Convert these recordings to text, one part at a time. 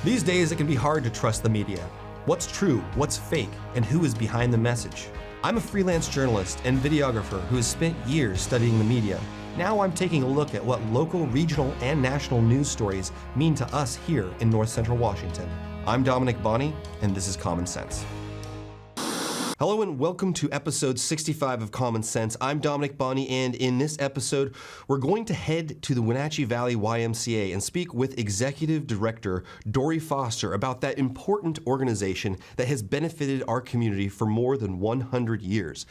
These days, it can be hard to trust the media. What's true, what's fake, and who is behind the message? I'm a freelance journalist and videographer who has spent years studying the media. Now I'm taking a look at what local, regional, and national news stories mean to us here in North Central Washington. I'm Dominick Bonny, and this is Common Sense. Hello and welcome to episode 65 of Common Sense. I'm Dominick Bonny, and in this episode, we're going to head to the Wenatchee Valley YMCA and speak with Executive Director Dory Foster about that important organization that has benefited our community for more than 100 years.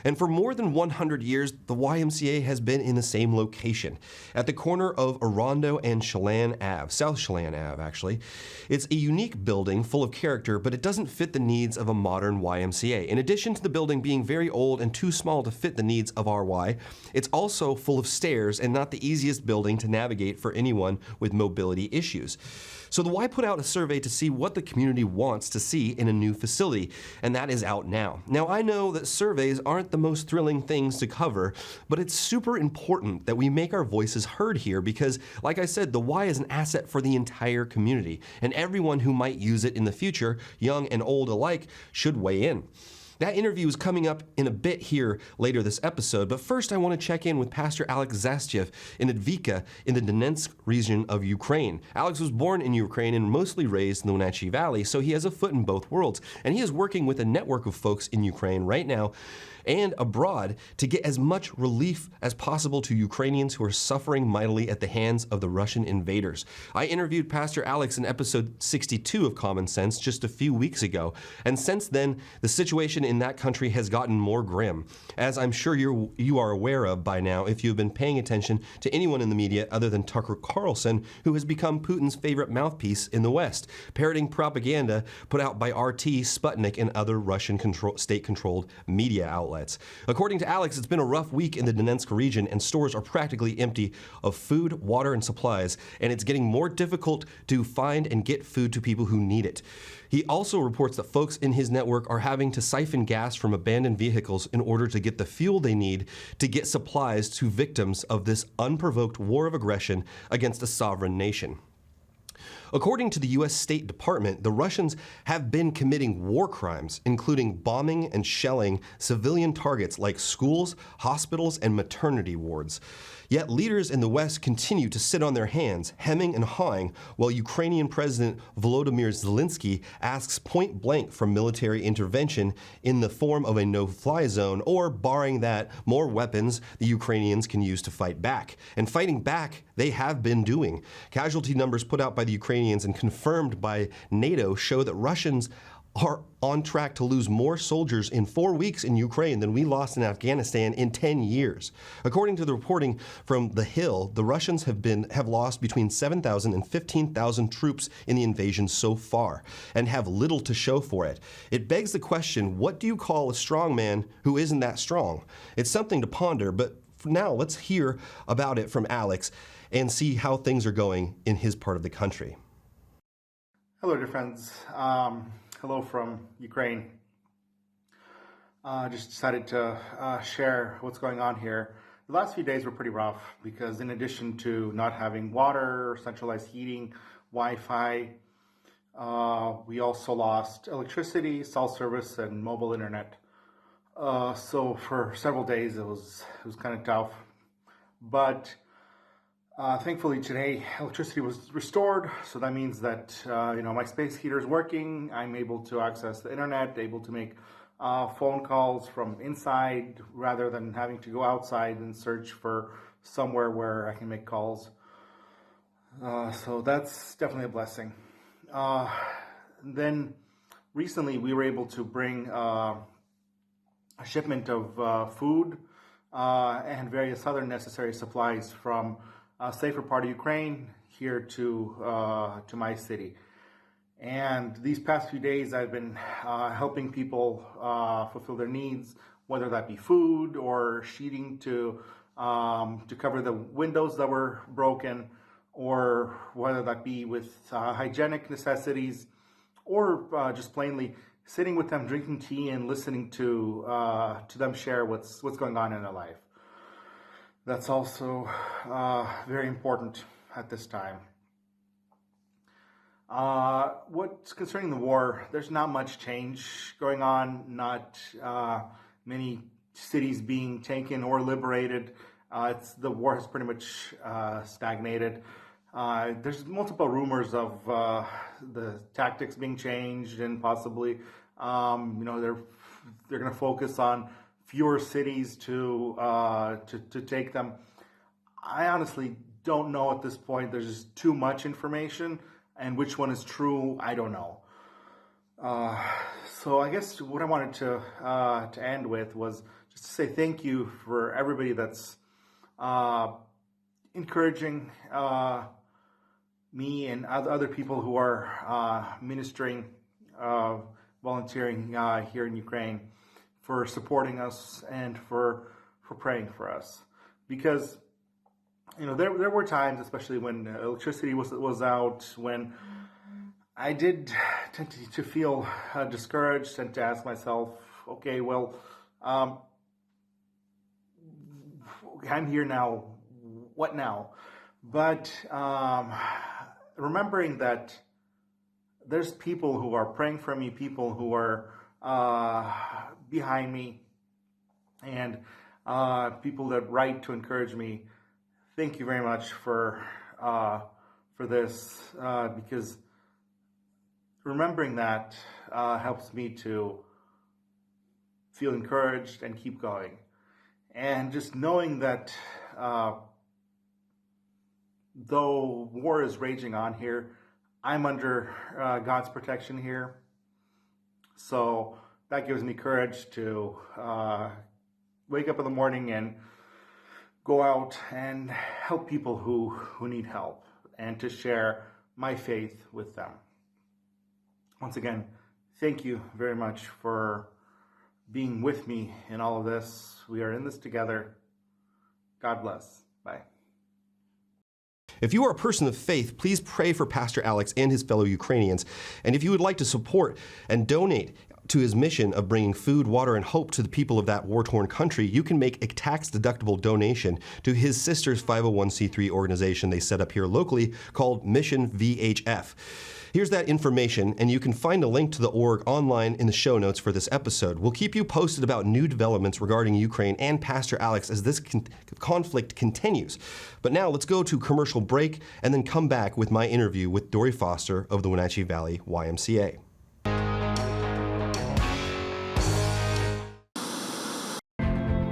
And for more than 100 years, the YMCA has been in the same location, at the corner of Orondo and Chelan Ave, South Chelan Ave, actually. It's a unique building full of character, but it doesn't fit the needs of a modern YMCA. In addition to the building being very old and too small to fit the needs of our Y, it's also full of stairs and not the easiest building to navigate for anyone with mobility issues. So the Y put out a survey to see what the community wants to see in a new facility, and that is out now. Now, I know that surveys aren't the most thrilling things to cover, but it's super important that we make our voices heard here because, like I said, the Y is an asset for the entire community, and everyone who might use it in the future, young and old alike, should weigh in. That interview is coming up in a bit here later this episode, but first I want to check in with Pastor Alex Zaystev in Advika in the Donetsk region of Ukraine. Alex was born in Ukraine and mostly raised in the Wenatchee Valley, so he has a foot in both worlds, and he is working with a network of folks in Ukraine right now and abroad to get as much relief as possible to Ukrainians who are suffering mightily at the hands of the Russian invaders. I interviewed Pastor Alex in episode 62 of Common Sense just a few weeks ago, and since then, the situation in that country has gotten more grim, as I'm sure you are aware of by now if you've been paying attention to anyone in the media other than Tucker Carlson, who has become Putin's favorite mouthpiece in the West, parroting propaganda put out by RT, Sputnik, and other Russian state-controlled media outlets. According to Alex, it's been a rough week in the Donetsk region, and stores are practically empty of food, water, and supplies, and it's getting more difficult to find and get food to people who need it. He also reports that folks in his network are having to siphon gas from abandoned vehicles in order to get the fuel they need to get supplies to victims of this unprovoked war of aggression against a sovereign nation. According to the U.S. State Department, the Russians have been committing war crimes, including bombing and shelling civilian targets like schools, hospitals, and maternity wards. Yet leaders in the West continue to sit on their hands, hemming and hawing, while Ukrainian President Volodymyr Zelensky asks point blank for military intervention in the form of a no-fly zone, or, barring that, more weapons the Ukrainians can use to fight back. And fighting back, they have been doing. Casualty numbers put out by the Ukrainians and confirmed by NATO show that Russians are on track to lose more soldiers in 4 weeks in Ukraine than we lost in Afghanistan in 10 years. According to the reporting from The Hill, the Russians have lost between 7,000 and 15,000 troops in the invasion so far and have little to show for it. It begs the question, what do you call a strong man who isn't that strong? It's something to ponder, but for now, let's hear about it from Alex and see how things are going in his part of the country. Hello, dear friends. Hello from Ukraine. Just decided to share what's going on here. The last few days were pretty rough because in addition to not having water, centralized heating, Wi-Fi, we also lost electricity, cell service, and mobile internet. So for several days it was kind of tough. But thankfully today electricity was restored, so that means that my space heater is working. I'm able to access the internet, able to make phone calls from inside rather than having to go outside and search for somewhere where I can make calls. So that's definitely a blessing. Then recently we were able to bring a shipment of food and various other necessary supplies from a safer part of Ukraine here to my city. And these past few days I've been helping people fulfill their needs, whether that be food or sheeting to cover the windows that were broken, or whether that be with hygienic necessities, or just plainly sitting with them, drinking tea and listening to them share what's going on in their life. That's also very important at this time. What's concerning the war, there's not much change going on, not many cities being taken or liberated. The war has pretty much stagnated. There's multiple rumors of the tactics being changed and possibly, they're going to focus on fewer cities to take them. I honestly don't know at this point. There's just too much information, and which one is true, I don't know. So I guess what I wanted to end with was just to say thank you for everybody that's encouraging me and other people who are ministering, volunteering here in Ukraine, for supporting us and for praying for us. Because there were times, especially when electricity was out, when I did tend to feel discouraged and to ask myself, okay, well, I'm here now, what now? But remembering that there's people who are praying for me, people who are behind me, and people that write to encourage me. Thank you very much for this, because remembering that helps me to feel encouraged and keep going. And just knowing that though war is raging on here, I'm under God's protection here. So that gives me courage to wake up in the morning and go out and help people who need help, and to share my faith with them. Once again, thank you very much for being with me in all of this. We are in this together. God bless. Bye. If you are a person of faith, please pray for Pastor Alex and his fellow Ukrainians. And if you would like to support and donate to his mission of bringing food, water, and hope to the people of that war-torn country, you can make a tax-deductible donation to his sister's 501c3 organization they set up here locally called Mission VHF. Here's that information, and you can find a link to the org online in the show notes for this episode. We'll keep you posted about new developments regarding Ukraine and Pastor Alex as this conflict continues. But now let's go to commercial break and then come back with my interview with Dory Foster of the Wenatchee Valley YMCA.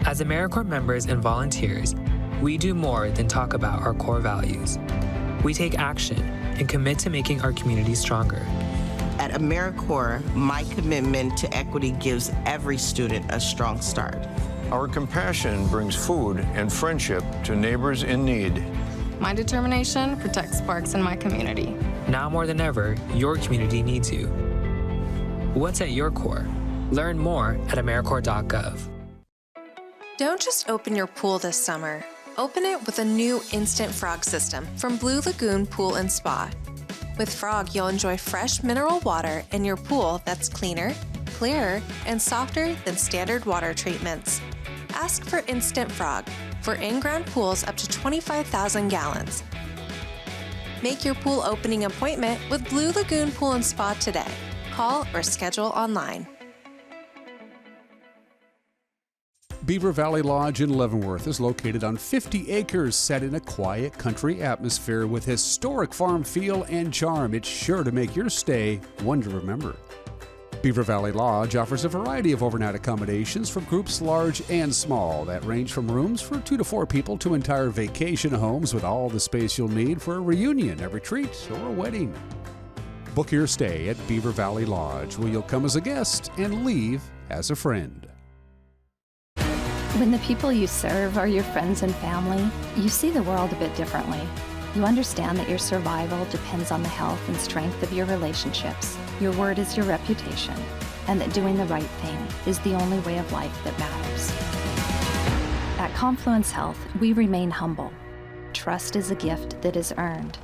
As AmeriCorps members and volunteers, we do more than talk about our core values. We take action and commit to making our community stronger. At AmeriCorps, my commitment to equity gives every student a strong start. Our compassion brings food and friendship to neighbors in need. My determination protects parks in my community. Now more than ever, your community needs you. What's at your core? Learn more at AmeriCorps.gov. Don't just open your pool this summer. Open it with a new Instant Frog system from Blue Lagoon Pool and Spa. With Frog, you'll enjoy fresh mineral water in your pool that's cleaner, clearer, and softer than standard water treatments. Ask for Instant Frog for in-ground pools up to 25,000 gallons. Make your pool opening appointment with Blue Lagoon Pool and Spa today. Call or schedule online. Beaver Valley Lodge in Leavenworth is located on 50 acres set in a quiet country atmosphere with historic farm feel and charm. It's sure to make your stay one to remember. Beaver Valley Lodge offers a variety of overnight accommodations for groups large and small that range from rooms for 2 to 4 people to entire vacation homes with all the space you'll need for a reunion, a retreat, or a wedding. Book your stay at Beaver Valley Lodge, where you'll come as a guest and leave as a friend. When the people you serve are your friends and family, you see the world a bit differently. You understand that your survival depends on the health and strength of your relationships. Your word is your reputation, and that doing the right thing is the only way of life that matters. At Confluence Health, we remain humble. Trust is a gift that is earned,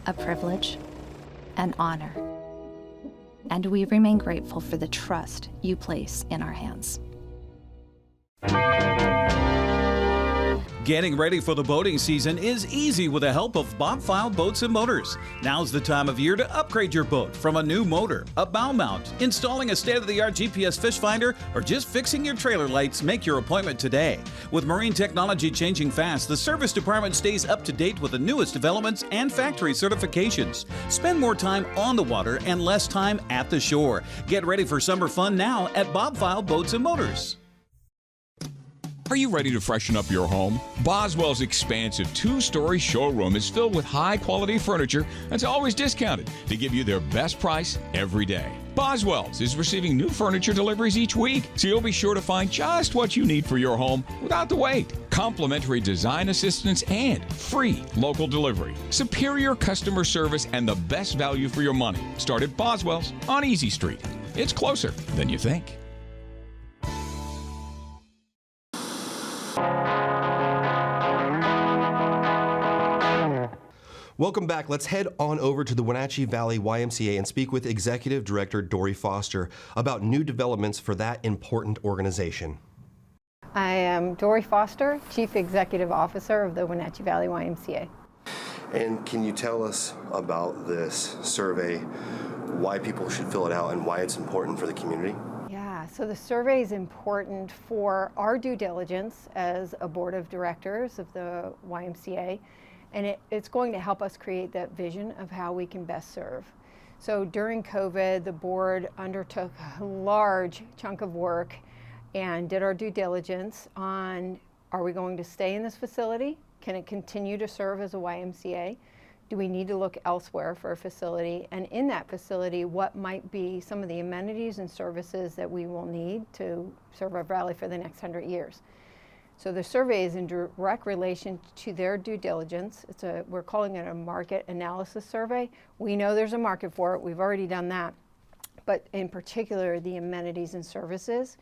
a privilege, an honor. And we remain grateful for the trust you place in our hands. Getting ready for the boating season is easy with the help of Bob File Boats and Motors. Now's the time of year to upgrade your boat from a new motor, a bow mount, installing a state-of-the-art GPS fish finder, or just fixing your trailer lights. Make your appointment today. With marine technology changing fast, the service department stays up to date with the newest developments and factory certifications. Spend more time on the water and less time at the shore. Get ready for summer fun now at Bob File Boats and Motors. Are you ready to freshen up your home? Boswell's expansive 2-story showroom is filled with high-quality furniture that's always discounted to give you their best price every day. Boswell's is receiving new furniture deliveries each week, so you'll be sure to find just what you need for your home without the wait. Complimentary design assistance and free local delivery. Superior customer service and the best value for your money. Start at Boswell's on Easy Street. It's closer than you think. Welcome back. Let's head on over to the Wenatchee Valley YMCA and speak with Executive Director Dory Foster about new developments for that important organization. I am Dory Foster, Chief Executive Officer of the Wenatchee Valley YMCA. And can you tell us about this survey, why people should fill it out and why it's important for the community? Yeah, so the survey is important for our due diligence as a board of directors of the YMCA. And it's going to help us create that vision of how we can best serve. So during COVID, the board undertook a large chunk of work and did our due diligence on, are we going to stay in this facility? Can it continue to serve as a YMCA? Do we need to look elsewhere for a facility? And in that facility, what might be some of the amenities and services that we will need to serve our valley for the next 100 years? So the survey is in direct relation to their due diligence. We're calling it a market analysis survey. We know there's a market for it. We've already done that. But in particular, the amenities and services.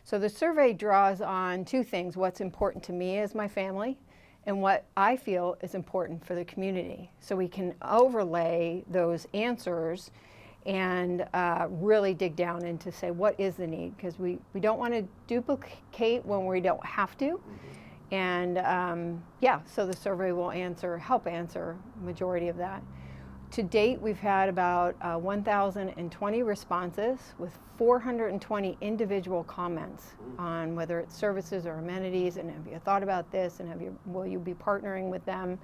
So the survey draws on two things: what's important to me as my family and what I feel is important for the community. So we can overlay those answers and really dig down into say, what is the need? Because we don't want to duplicate when we don't have to. And so the survey will help answer majority of that. To date, we've had about 1,020 responses with 420 individual comments on whether it's services or amenities, and have you thought about this, and will you be partnering with them?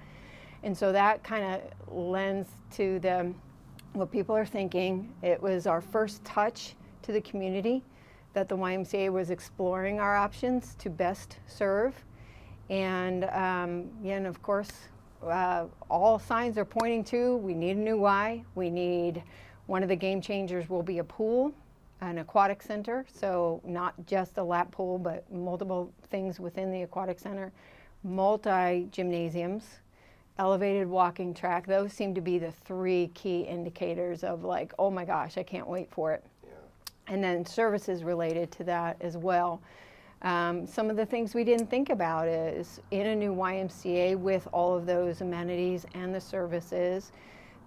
And so that kind of lends to what people are thinking. It was our first touch to the community that the YMCA was exploring our options to best serve. And of course, all signs are pointing to we need a new Y. We need, one of the game changers will be a pool, an aquatic center. So not just a lap pool, but multiple things within the aquatic center, multi-gymnasiums, elevated walking track. Those seem to be the three key indicators of like, oh my gosh, I can't wait for it. Yeah. And then services related to that as well. Some of the things we didn't think about is in a new YMCA with all of those amenities and the services,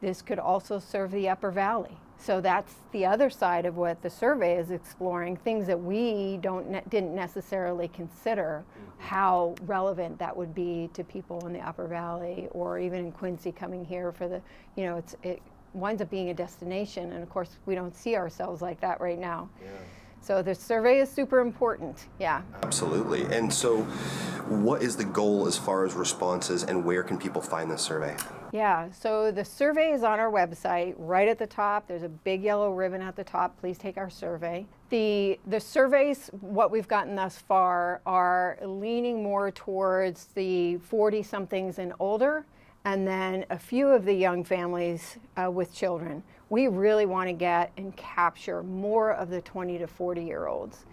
this could also serve the Upper Valley. So that's the other side of what the survey is exploring, things that we didn't necessarily consider how relevant that would be to people in the Upper Valley or even in Quincy coming here for it winds up being a destination, and of course we don't see ourselves like that right now. Yeah. So the survey is super important, yeah. Absolutely. And so what is the goal as far as responses, and where can people find this survey? Yeah, so the survey is on our website. Right at the top, there's a big yellow ribbon at the top. Please take our survey. The surveys, what we've gotten thus far, are leaning more towards the 40-somethings and older, and then a few of the young families with children. We really want to get and capture more of the 20 to 40-year-olds.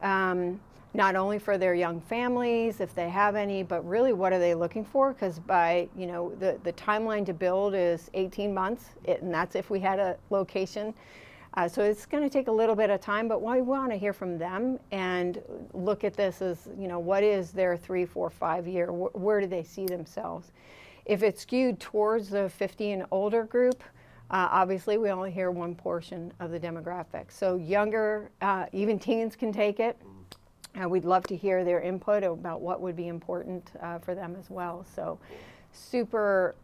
Not only for their young families, if they have any, but really what are they looking for? Because by, the timeline to build is 18 months, and that's if we had a location. So it's going to take a little bit of time, but we want to hear from them and look at this as, what is their 3, 4, 5 year, where do they see themselves? If it's skewed towards the 50 and older group, obviously we only hear one portion of the demographic. So younger, even teens can take it. We'd love to hear their input about what would be important for them as well. So super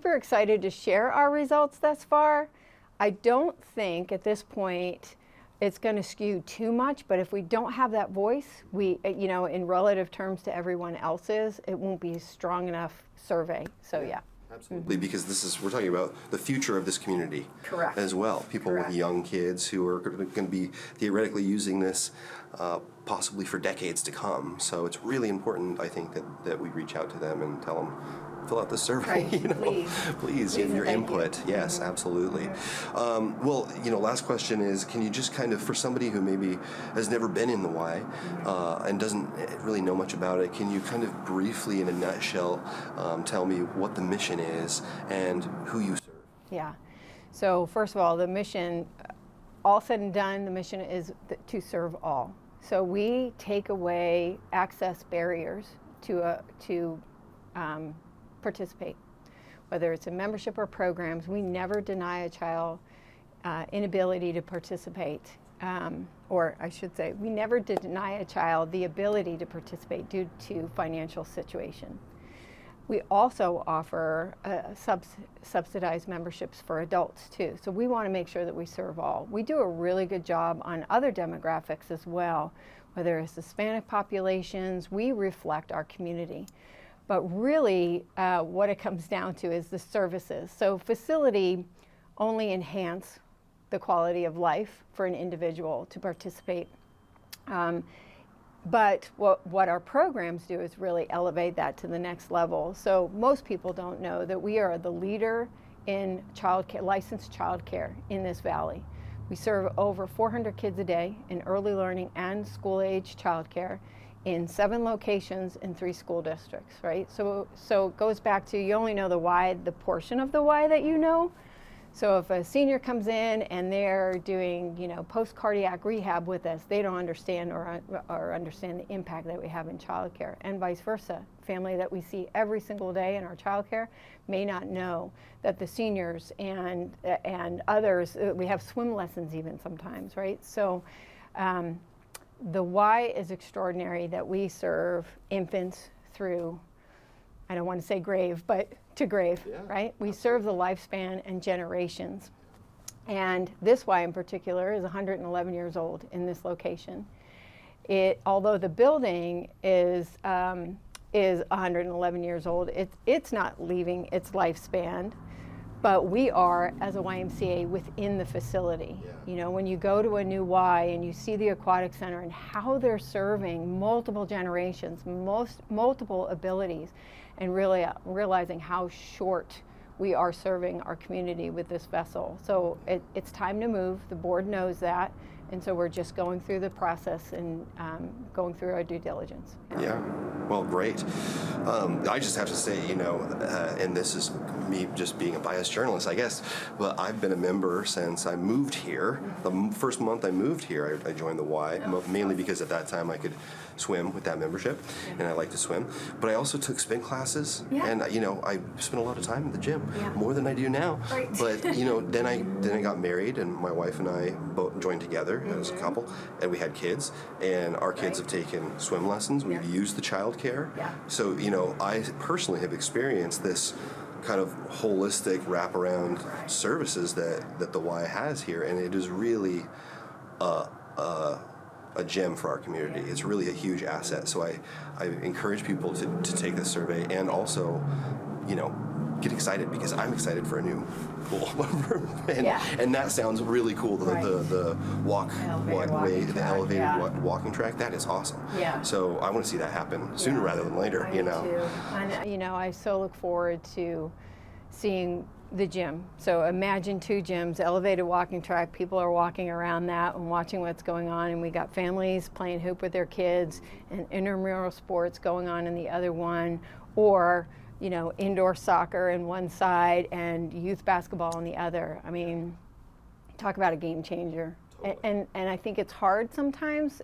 excited to share our results thus far. I don't think at this point it's going to skew too much, but if we don't have that voice, we, in relative terms to everyone else's, it won't be a strong enough survey. So yeah. Absolutely, because we're talking about the future of this community. Correct. As well. People with young kids who are going to be theoretically using this possibly for decades to come. So it's really important, I think, that we reach out to them and tell them, fill out this survey, Right. Please, your input. Yes, absolutely. Well, last question is, can you just kind of, for somebody who maybe has never been in the Y and doesn't really know much about it, can you kind of briefly, in a nutshell, tell me what the mission is and who you serve? Yeah. So first of all, the mission, all said and done, the mission is to serve all. So we take away access barriers to participate, whether it's a membership or programs. We never deny a child inability to participate, or I should say, we never deny a child the ability to participate due to financial situation. We also offer subsidized memberships for adults too. So we want to make sure that we serve all. We do a really good job on other demographics as well, whether it's Hispanic populations. We reflect our community. But really, what it comes down to is the services. So facility only enhance the quality of life for an individual to participate. But what our programs do is really elevate that to the next level. So most people don't know that we are the leader in licensed childcare in this valley. We serve over 400 kids a day in early learning and school-age childcare in 7 locations in 3 school districts, right? So it goes back to, you only know the why, the portion of the why that you know. So if a senior comes in and they're doing, post-cardiac rehab with us, they don't understand or understand the impact that we have in childcare, and vice versa. Family that we see every single day in our childcare may not know that the seniors and others, we have swim lessons even sometimes, right? So the why is extraordinary, that we serve infants through, I don't want to say grave, but to grave, right? We serve the lifespan and generations. And this Y in particular is 111 years old in this location. Although the building is 111 years old, it's not leaving its lifespan, but we are, as a YMCA, within the facility. When you go to a new Y and you see the aquatic center and how they're serving multiple generations, multiple abilities, and really realizing how short we are serving our community with this vessel. So it's time to move. The board knows that. And so we're just going through the process and going through our due diligence. Yeah, well, great. I just have to say, and this is me just being a biased journalist, I guess, but I've been a member since I moved here. The first month I moved here, I joined the Y, mainly because at that time I could swim with that membership, and I like to swim. But I also took spin classes, and I spent a lot of time in the gym, more than I do now. Right. But then I got married, and my wife and I both joined together as a couple, and we had kids, and our kids have taken swim lessons. We've used the child care. So I personally have experienced this kind of holistic wraparound services that the Y has here, and it is really a gem for our community. It's really a huge asset. So I encourage people to take this survey and also, get excited, because I'm excited for a new pool. and that sounds really cool. The elevated walking track, that is awesome. So I want to see that happen sooner rather than later. I do too. And I so look forward to seeing the gym. So imagine 2 gyms, elevated walking track, people are walking around that and watching what's going on, and we got families playing hoop with their kids and intramural sports going on in the other one, or indoor soccer in one side and youth basketball on the other. I mean, talk about a game changer. Totally. And I think it's hard sometimes,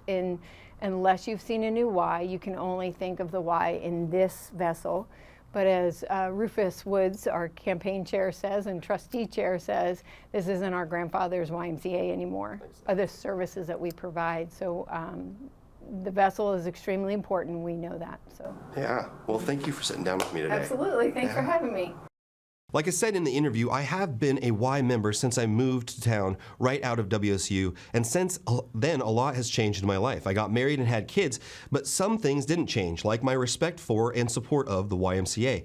unless you've seen a new Y, you can only think of the Y in this vessel. But as Rufus Woods, our campaign chair says, and trustee chair says, this isn't our grandfather's YMCA anymore, or the services that we provide. So the vessel is extremely important. We know that. So. Yeah. Well, thank you for sitting down with me today. Absolutely. Thanks for having me. Like I said in the interview, I have been a Y member since I moved to town right out of WSU, and since then a lot has changed in my life. I got married and had kids, but some things didn't change, like my respect for and support of the YMCA.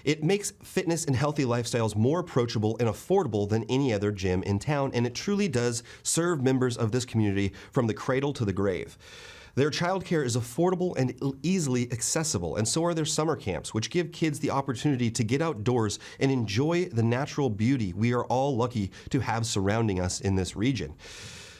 It makes fitness and healthy lifestyles more approachable and affordable than any other gym in town, and it truly does serve members of this community from the cradle to the grave. Their childcare is affordable and easily accessible, and so are their summer camps, which give kids the opportunity to get outdoors and enjoy the natural beauty we are all lucky to have surrounding us in this region.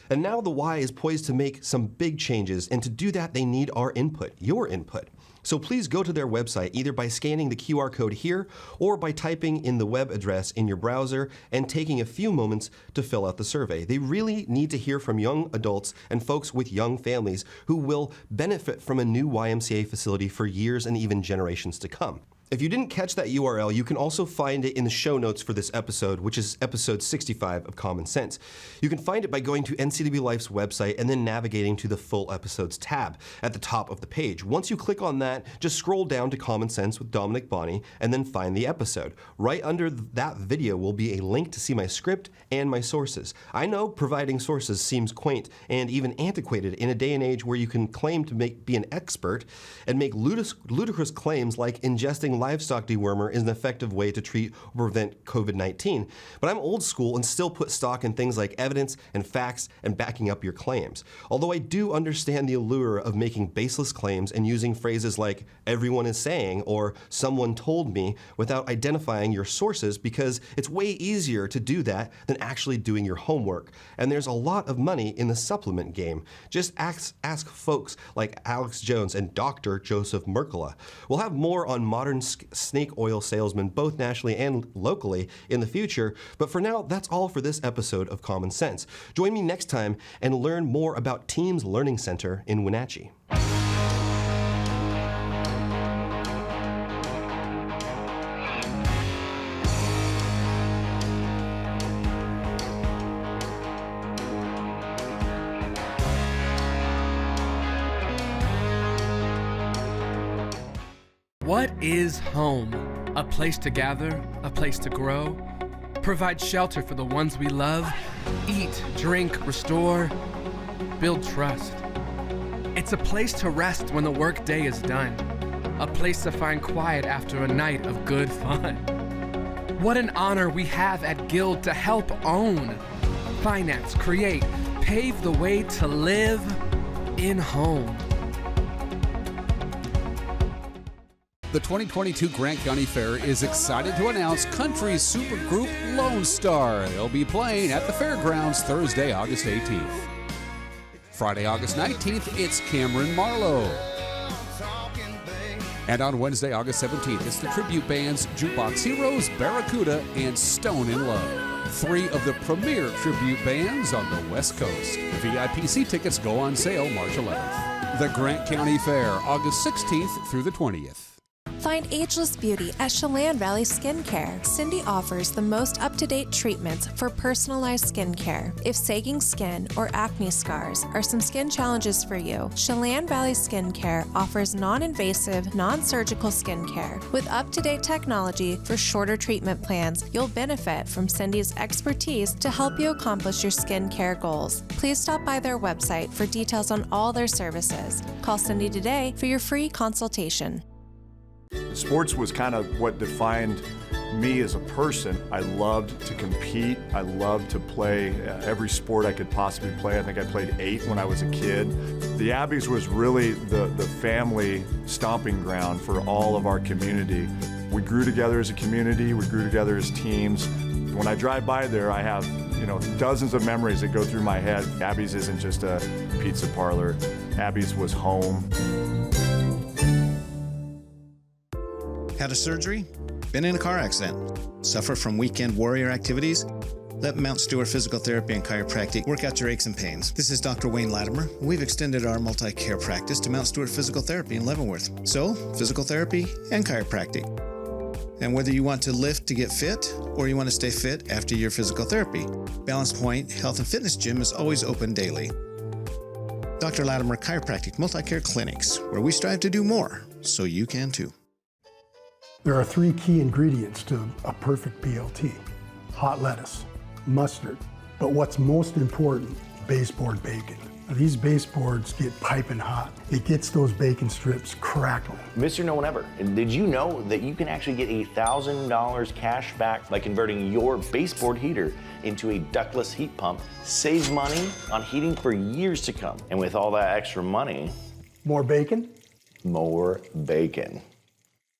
And now the Y is poised to make some big changes, and to do that they need our input, your input. So please go to their website either by scanning the QR code here or by typing in the web address in your browser and taking a few moments to fill out the survey. They really need to hear from young adults and folks with young families who will benefit from a new YMCA facility for years and even generations to come. If you didn't catch that URL, you can also find it in the show notes for this episode, which is episode 65 of Common Sense. You can find it by going to NCWLIFE's website and then navigating to the Full Episodes tab at the top of the page. Once you click on that, just scroll down to Common Sense with Dominick Bonny and then find the episode. Right under that video will be a link to see my script and my sources. I know providing sources seems quaint and even antiquated in a day and age where you can claim to be an expert and make ludicrous claims like ingesting livestock dewormer is an effective way to treat or prevent COVID-19. But I'm old school and still put stock in things like evidence and facts and backing up your claims. Although I do understand the allure of making baseless claims and using phrases like everyone is saying or someone told me without identifying your sources, because it's way easier to do that than actually doing your homework. And there's a lot of money in the supplement game. Just ask folks like Alex Jones and Dr. Joseph Mercola. We'll have more on modern snake oil salesmen, both nationally and locally, in the future. But for now, that's all for this episode of Common Sense. Join me next time and learn more about Teams Learning Center in Wenatchee. What is home? A place to gather, a place to grow, provide shelter for the ones we love, eat, drink, restore, build trust. It's a place to rest when the workday is done, a place to find quiet after a night of good fun. What an honor we have at Guild to help own, finance, create, pave the way to live in home. The 2022 Grant County Fair is excited to announce country supergroup Lone Star. They'll be playing at the fairgrounds Thursday, August 18th. Friday, August 19th, it's Cameron Marlowe. And on Wednesday, August 17th, it's the tribute bands Jukebox Heroes, Barracuda, and Stone in Love. 3 of the premier tribute bands on the West Coast. VIPC tickets go on sale March 11th. The Grant County Fair, August 16th through the 20th. Find ageless beauty at Chelan Valley Skincare. Cindy offers the most up-to-date treatments for personalized skincare. If sagging skin or acne scars are some skin challenges for you, Chelan Valley Skincare offers non-invasive, non-surgical skincare. With up-to-date technology for shorter treatment plans, you'll benefit from Cindy's expertise to help you accomplish your skincare goals. Please stop by their website for details on all their services. Call Cindy today for your free consultation. Sports was kind of what defined me as a person. I loved to compete. I loved to play every sport I could possibly play. I think I played 8 when I was a kid. The Abbeys was really the family stomping ground for all of our community. We grew together as a community. We grew together as teams. When I drive by there, I have dozens of memories that go through my head. Abbeys isn't just a pizza parlor. Abbeys was home. Had a surgery? Been in a car accident? Suffer from weekend warrior activities? Let Mount Stewart Physical Therapy and Chiropractic work out your aches and pains. This is Dr. Wayne Latimer. We've extended our multi-care practice to Mount Stewart Physical Therapy in Leavenworth. So, physical therapy and chiropractic. And whether you want to lift to get fit or you want to stay fit after your physical therapy, Balance Point Health and Fitness Gym is always open daily. Dr. Latimer Chiropractic Multi-Care Clinics, where we strive to do more, so you can too. There are 3 key ingredients to a perfect BLT: hot lettuce, mustard, but what's most important, baseboard bacon. Now, these baseboards get piping hot. It gets those bacon strips crackling. Mr. No One Ever, did you know that you can actually get $1,000 cash back by converting your baseboard heater into a ductless heat pump? Save money on heating for years to come. And with all that extra money, more bacon? More bacon.